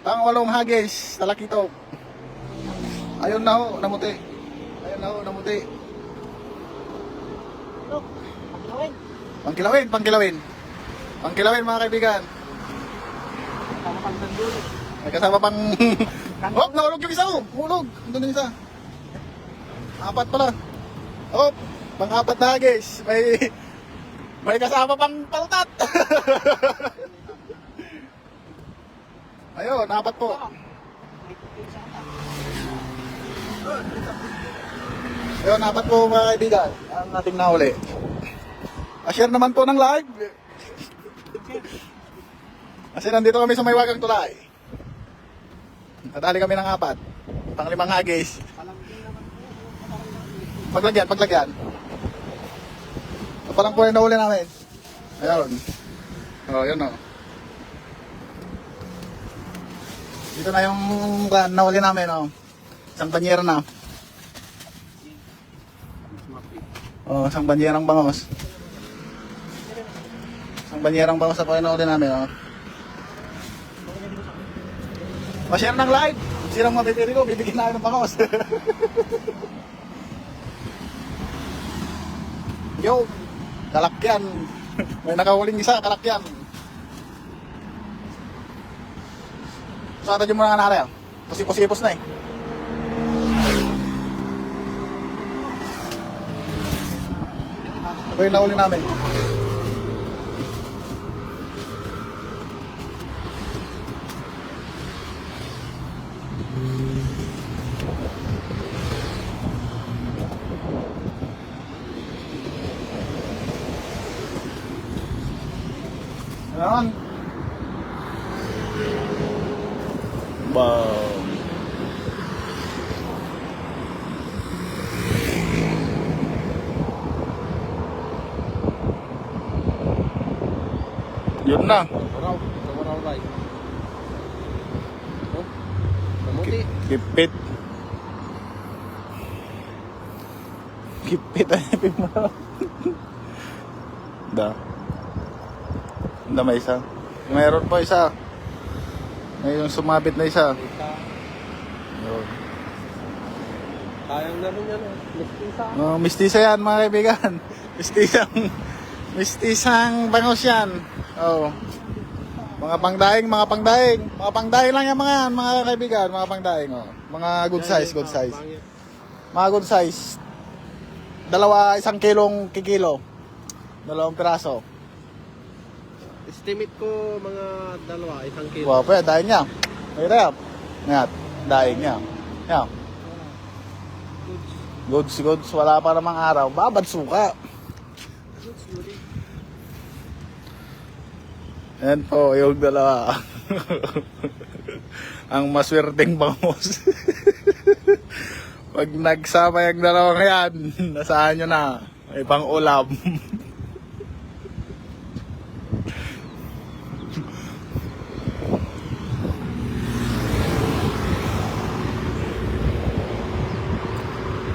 Pang-walong hagis, talakito. Ayun na ho, namuti. Ayun na ho, namuti. Look, Pangkilawin, pangkilawin. Pangkilawin mga kaibigan. tama pang sanduli. May kasama pang... Oh, nahulog yung isa oh. Hulog. Doon yung isa. Apat pala. Oh, pang-apat na hagis. May kasama pang paltat. Ayun, apat po. Ayun, apat po mga kaibigan. Ang ating nahuli. Share naman po ng live. Kasi nandito kami sa may wagang tulay. Nadali kami ng apat. Pang-limang hagis. Paglagyan, paglagyan. Ito pa lang po yung nahuli namin. Ayun. Oh, yun o. Dito na yung nahuli namin o. Isang banyera na. Oh, isang banyerang bangos. Isang banyerang bangos na po yung nahuli namin o. Pa-share ng live. Sirang mabibili ko, bibigyan namin ng bangos. Yo, kalakyan. May nakahuling isa, kalakyan. Saan tayo muna nga nakala yan? Pusipos na eh. Ito yung nahuli namin. Ano? Wow. Yun na. Kamaraw right. Oh, namuti. Kipit. Kipit ay mo. Da. May isa. Mayroon pa isa. May yung sumabit na isa. Yun. Kayang na rin yan. Mistisa. Oh, mistisa yan mga kaibigan. Mistisang bangos yan. Oh. Mga pangdaing. Mga pangdaing lang yan mga kaibigan. Mga pangdaing. Oh. Mga good size. Mga good size. Isang kilong kikilo. 2 piraso. Estimate ko mga 1 kilo. Wow, pa daing niya. Mahirap. Ngayon, daing niya. Yan. Goods. Wala pa namang araw. Babad suka. Yan po, yung dalawa. Ang maswerteng bangos. Pag nagsama yung dalawang yan, nasaan nyo na? May pang ulam.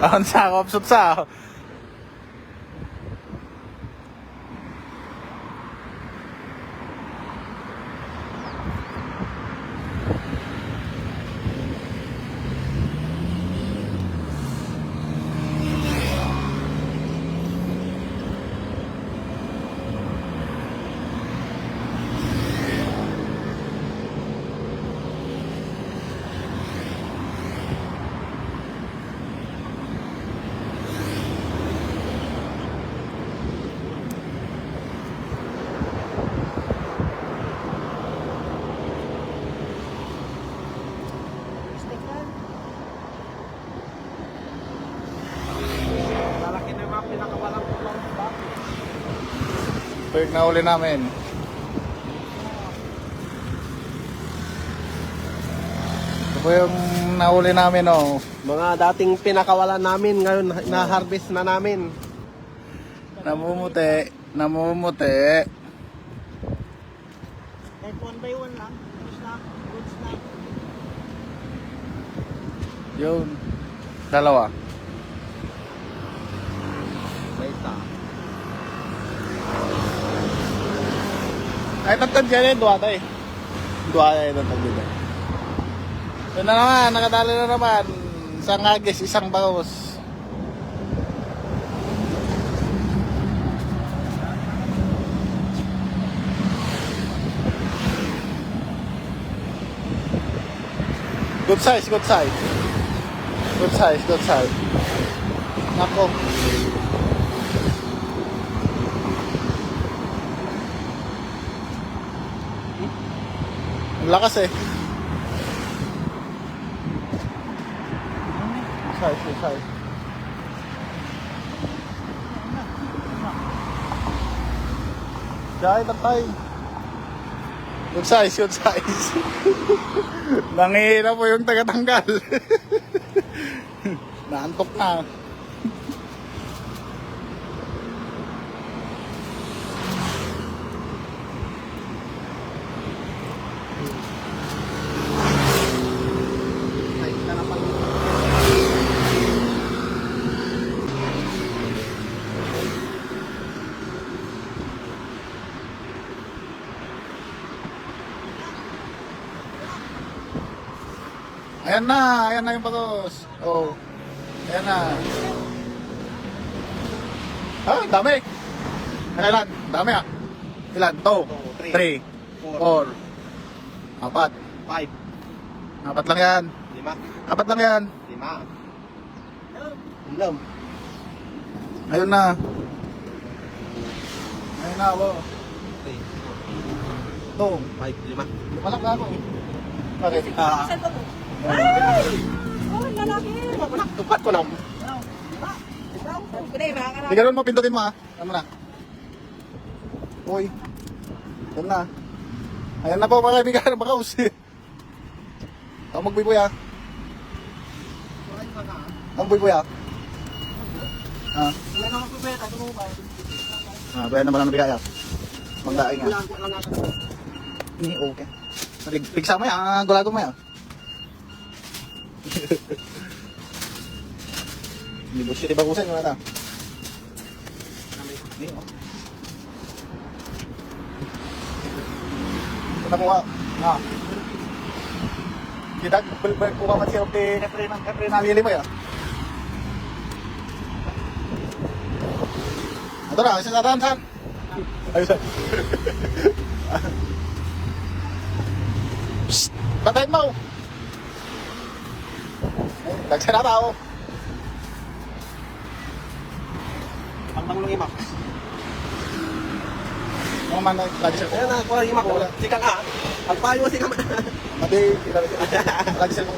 Ang sakop sutsa. Lalaki na yung mga pinakawalang pulang baki. Ito yung nahuli namin. Ito po yung nahuli namin, oh. Mga dating pinakawalan namin, ngayon na-harvest na namin. Namumuti. Like 1 by 1 lang. Goods lang. Yun. Dalawa. May isa. Ay, tagtag dyan eh. Dua tayo. Dua tayo tagtag dyan. Yun na naman, nakadali na naman. Isang agis, isang bangus. Good size, good size. Good size, good size. Nako. Ang lakas eh. Size, good size. Dahil tatay. Good size, good size. Nangihina po yung tagatanggal. Naantok na. Ayan na yung bagos. Oh. Ayan na. Ah, dami. Ilan? Dami ah. Ilan? 2, 3, 4, 4, 5, 4 lang yan. 5, 4 lang yan. 5, 6, Ayun na. Ayun na, bo. 2. 5, 5. Malak na ako. Bakit? Ay! Oh, lalaki! Tupat ko na. Di ganun mo, pindutin mo ah. Ano na? Uy. Ayan na. Ayan na po mga kaibigan, bakaus. Ang magbuy-buy ah. Ang buy-buy ah. Ah. Ah, bayan naman ang nabigay ah. Magdaing ah. Ini okay. Pigsa mo yan, gulago mo yan. Hindi mo siya dibagusan yung nata. Hindi mo. Kita mo nga. Kita balik ko pa siya okay kapre na lili mo ya. Ito na, isa natin san. Ayos. Psst, patayin mo. Nagsa na tao. Ang manglong imak. Mga man lagi siya. Ayan na, kuha imak. Sikang ah. Ang payo sikang. Mati, lagi siya mo.